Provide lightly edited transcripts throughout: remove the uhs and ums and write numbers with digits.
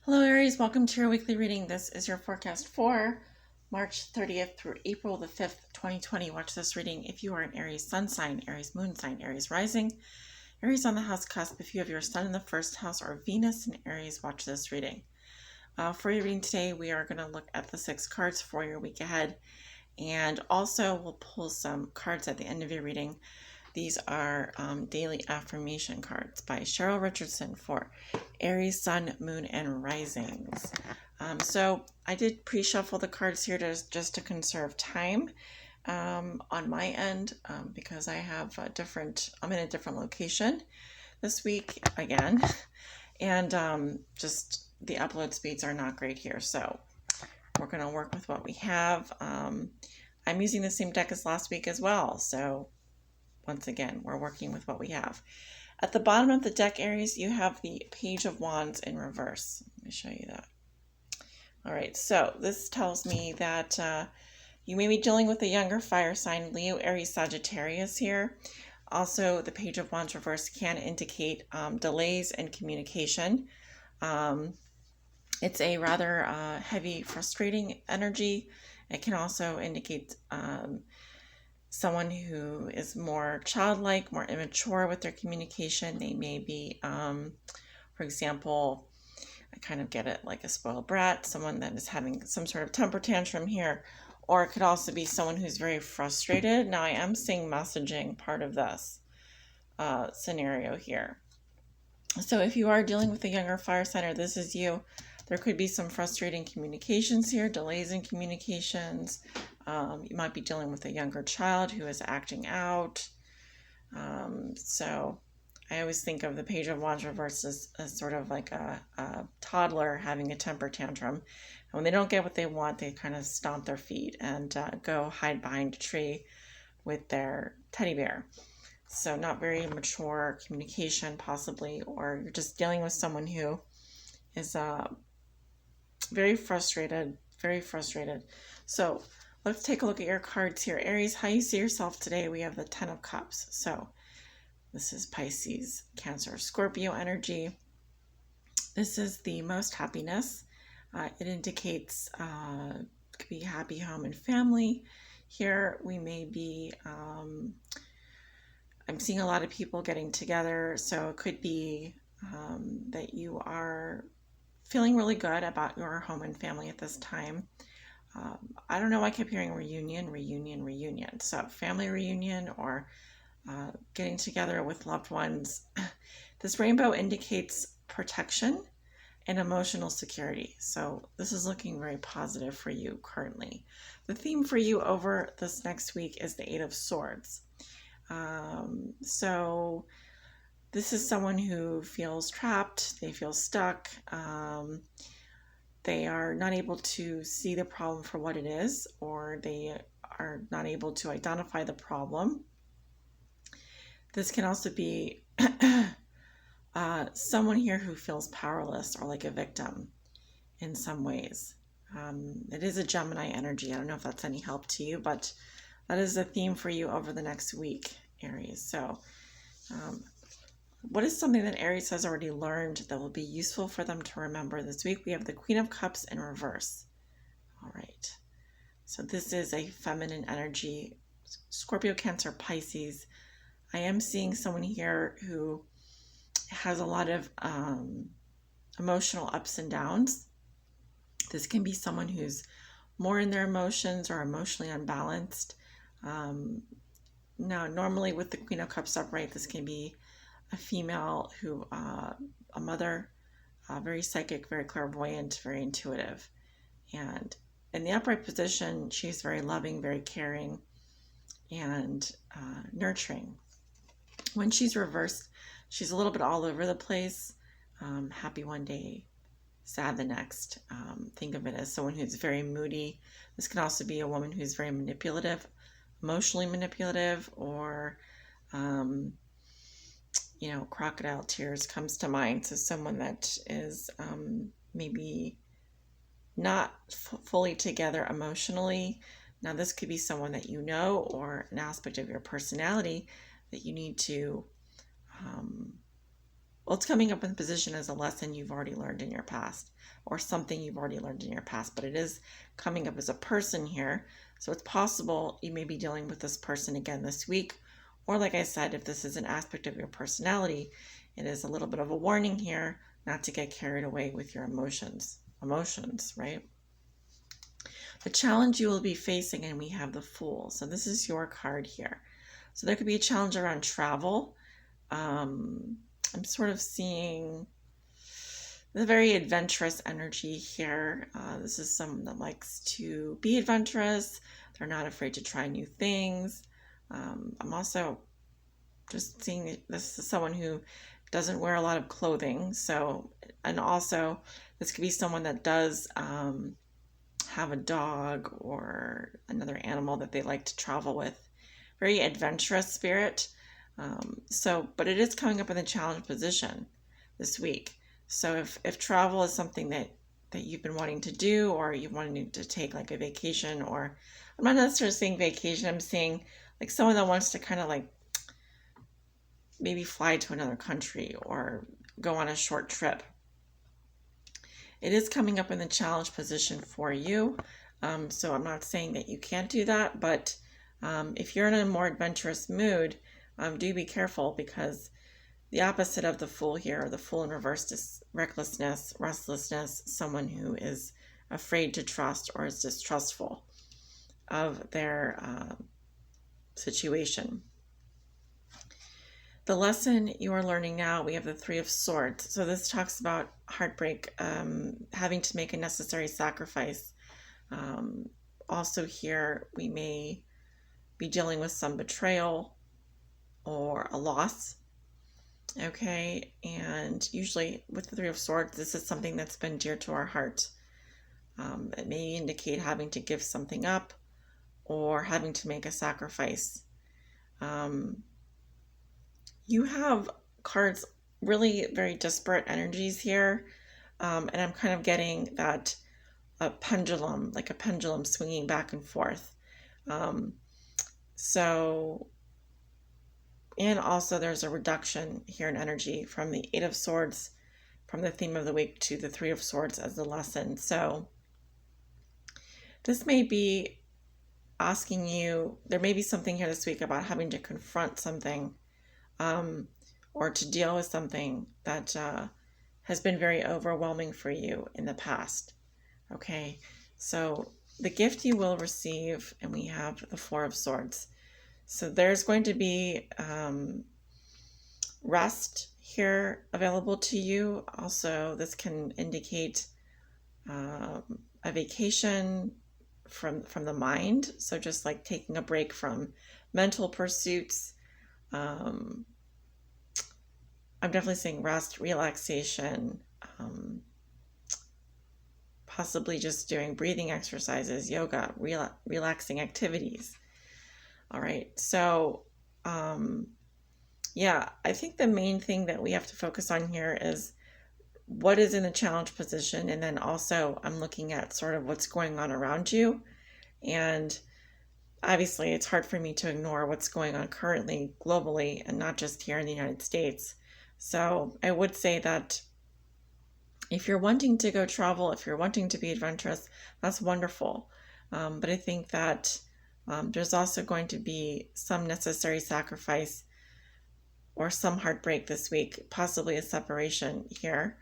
Hello Aries, welcome to your weekly reading. This is your forecast for March 30th through April the 5th, 2020. Watch this reading if you are an Aries sun sign, Aries moon sign, Aries rising, Aries on the house cusp. If you have your sun in the first house or Venus in Aries, watch this reading. For your reading today, we are going to look at the 6 cards for your week ahead. And also we'll pull some cards at the end of your reading. These are daily affirmation cards by Cheryl Richardson for Aries, Sun, Moon, and Risings. So I did pre-shuffle the cards here just to conserve time on my end because I have I'm in a different location this week again, and just the upload speeds are not great here. So we're going to work with what we have. I'm using the same deck as last week as well. So once again, we're working with what we have. At the bottom of the deck, Aries, you have the Page of Wands in reverse. Let me show you that. All right, so this tells me that you may be dealing with a younger fire sign, Leo, Aries, Sagittarius here. Also, the Page of Wands reverse can indicate delays in communication. It's a rather heavy, frustrating energy. It can also indicate someone who is more childlike, more immature with their communication. They may be, for example, I kind of get it like a spoiled brat, someone that is having some sort of temper tantrum here, or it could also be someone who's very frustrated. Now, I am seeing messaging part of this scenario here. So if you are dealing with a younger fire sign, or this is you, there could be some frustrating communications here, delays in communications. You might be dealing with a younger child who is acting out. So I always think of the Page of Wands reverse as sort of like a toddler having a temper tantrum. And when they don't get what they want, they kind of stomp their feet and go hide behind a tree with their teddy bear. So not very mature communication possibly, or you're just dealing with someone who is very frustrated. So let's take a look at your cards here. Aries, how you see yourself today. We have the 10 of Cups. So this is Pisces, Cancer, Scorpio energy. This is the most happiness. It indicates could be happy home and family. Here we may be, I'm seeing a lot of people getting together. So it could be that you are feeling really good about your home and family at this time. I don't know, I kept hearing reunion. So family reunion or getting together with loved ones. This rainbow indicates protection and emotional security. So this is looking very positive for you currently. The theme for you over this next week is the 8 of Swords. So this is someone who feels trapped, they feel stuck, they are not able to see the problem for what it is, or they are not able to identify the problem. This can also be someone here who feels powerless or like a victim in some ways. It is a Gemini energy. I don't know if that's any help to you, but that is the theme for you over the next week, Aries. So what is something that Aries has already learned that will be useful for them to remember this week? We have the Queen of Cups in reverse. All right. So this is a feminine energy, Scorpio, Cancer, Pisces. I am seeing someone here who has a lot of emotional ups and downs. This can be someone who's more in their emotions or emotionally unbalanced. Now, normally with the Queen of Cups upright, this can be a female who, a mother, very psychic, very clairvoyant, very intuitive. And in the upright position, she's very loving, very caring, and nurturing. When she's reversed, she's a little bit all over the place, happy one day, sad the next. Think of it as someone who's very moody. This can also be a woman who's very manipulative, emotionally manipulative, or crocodile tears comes to mind. So someone that is maybe not fully together emotionally. Now this could be someone that you know, or an aspect of your personality that you need to Well, it's coming up in position as a lesson you've already learned in your past, or something you've already learned in your past, but it is coming up as a person here. So it's possible you may be dealing with this person again this week. Or like I said, if this is an aspect of your personality, it is a little bit of a warning here not to get carried away with your emotions, right? The challenge you will be facing, and we have the Fool. So this is your card here. So there could be a challenge around travel. I'm sort of seeing the very adventurous energy here. This is someone that likes to be adventurous. They're not afraid to try new things. I'm also just seeing this is someone who doesn't wear a lot of clothing. So, and also this could be someone that does have a dog or another animal that they like to travel with. Very adventurous spirit. But it is coming up in the challenge position this week. So if travel is something that you've been wanting to do, or you wanted to take like a vacation, or I'm not necessarily saying vacation, I'm saying like someone that wants to kind of like maybe fly to another country or go on a short trip. It is coming up in the challenge position for you. So I'm not saying that you can't do that, but if you're in a more adventurous mood, do be careful, because the opposite of the Fool here, the Fool in reverse, is recklessness, restlessness, someone who is afraid to trust or is distrustful of their situation. The lesson you are learning now, we have the Three of Swords. So this talks about heartbreak, having to make a necessary sacrifice. Also here, we may be dealing with some betrayal or a loss. Okay, and usually with the Three of Swords, this is something that's been dear to our heart. It may indicate having to give something up or having to make a sacrifice. You have cards, really very disparate energies here, and I'm kind of getting that a pendulum, like a pendulum swinging back and forth. And also there's a reduction here in energy from the Eight of Swords, from the theme of the week, to the Three of Swords as the lesson. So this may be asking you, there may be something here this week about having to confront something, or to deal with something that has been very overwhelming for you in the past. Okay, so the gift you will receive, and we have the Four of Swords. So there's going to be rest here available to you. Also, this can indicate a vacation from the mind. So just like taking a break from mental pursuits. I'm definitely seeing rest, relaxation, possibly just doing breathing exercises, yoga, relaxing activities. All right, so yeah, I think the main thing that we have to focus on here is what is in the challenge position, and then also I'm looking at sort of what's going on around you. And obviously it's hard for me to ignore what's going on currently globally and not just here in the United States. So I would say that if you're wanting to go travel, if you're wanting to be adventurous, that's wonderful. But I think that there's also going to be some necessary sacrifice or some heartbreak this week, possibly a separation here.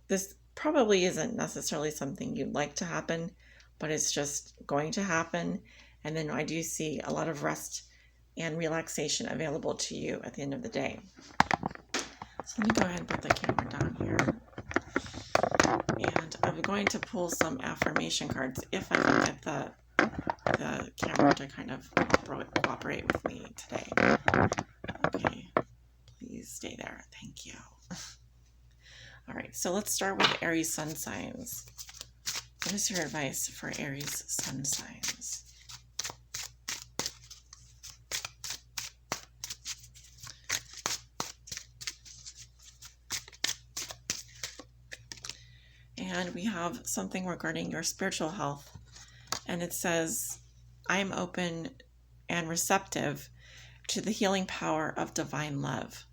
This probably isn't necessarily something you'd like to happen, but it's just going to happen. And then I do see a lot of rest and relaxation available to you at the end of the day. So let me go ahead and put the camera down here. And I'm going to pull some affirmation cards if I can get the camera to kind of cooperate with me today. Okay, please stay there. Thank you. All right, so let's start with Aries sun signs. What is your advice for Aries sun signs? And we have something regarding your spiritual health. And it says, I am open and receptive to the healing power of divine love.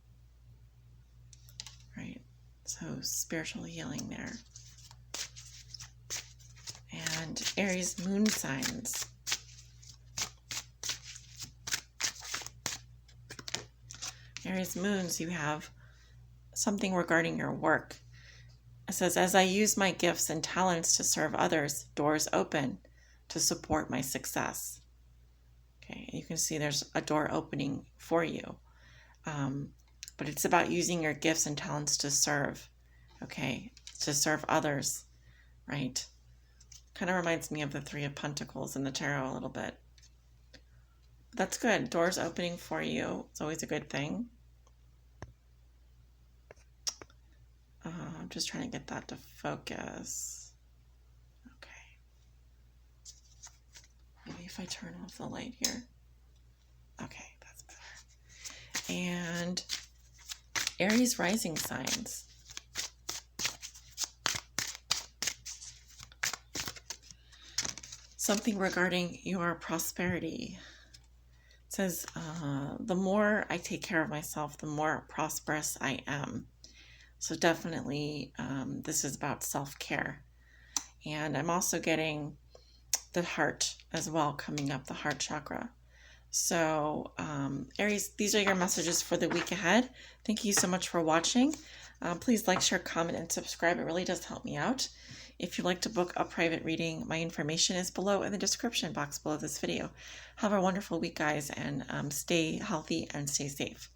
So spiritual healing there. And Aries moon signs. Aries moons, you have something regarding your work. It says, as I use my gifts and talents to serve others, doors open to support my success. Okay, you can see there's a door opening for you. But it's about using your gifts and talents to serve, okay, to serve others, right? Kind of reminds me of the Three of Pentacles in the tarot a little bit. That's good. Doors opening for you. It's always a good thing. I'm just trying to get that to focus. Okay. Maybe if I turn off the light here. Okay, that's better. And Aries rising signs. Something regarding your prosperity. It says, the more I take care of myself, the more prosperous I am. So definitely this is about self-care. And I'm also getting the heart as well coming up, the heart chakra. So Aries, these are your messages for the week ahead. Thank you so much for watching. Please like, share, comment, and subscribe. It really does help me out. If you'd like to book a private reading, my information is below in the description box below this video. Have a wonderful week, guys, and stay healthy and stay safe.